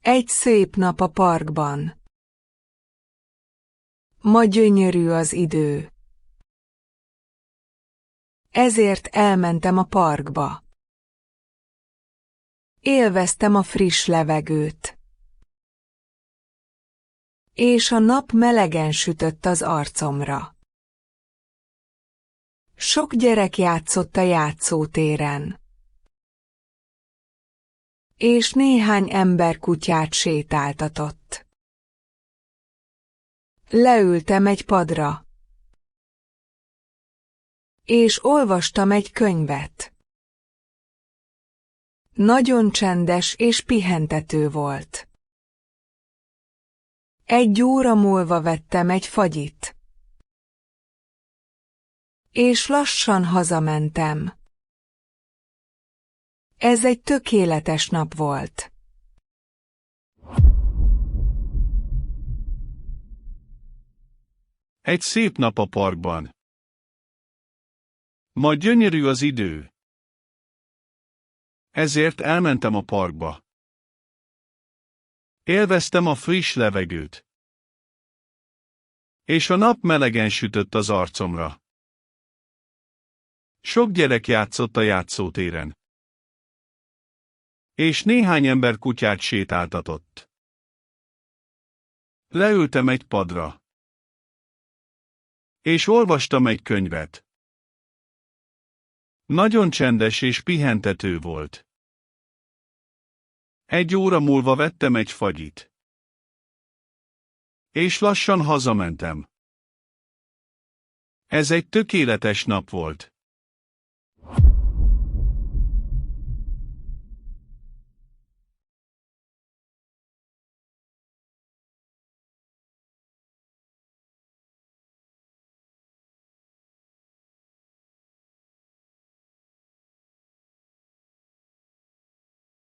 Egy szép nap a parkban. Ma gyönyörű az idő. Ezért elmentem a parkba. Élveztem a friss levegőt. És a nap melegen sütött az arcomra. Sok gyerek játszott a játszótéren. És néhány ember kutyát sétáltatott. Leültem egy padra. És olvastam egy könyvet. Nagyon csendes és pihentető volt. 1 óra múlva vettem egy fagyit. És lassan hazamentem. Ez egy tökéletes nap volt. Egy szép nap a parkban. Ma gyönyörű az idő. Ezért elmentem a parkba. Élveztem a friss levegőt. És a nap melegen sütött az arcomra. Sok gyerek játszott a játszótéren. És néhány ember kutyát sétáltatott. Leültem egy padra. És olvastam egy könyvet. Nagyon csendes és pihentető volt. 1 óra múlva vettem egy fagyit. És lassan hazamentem. Ez egy tökéletes nap volt.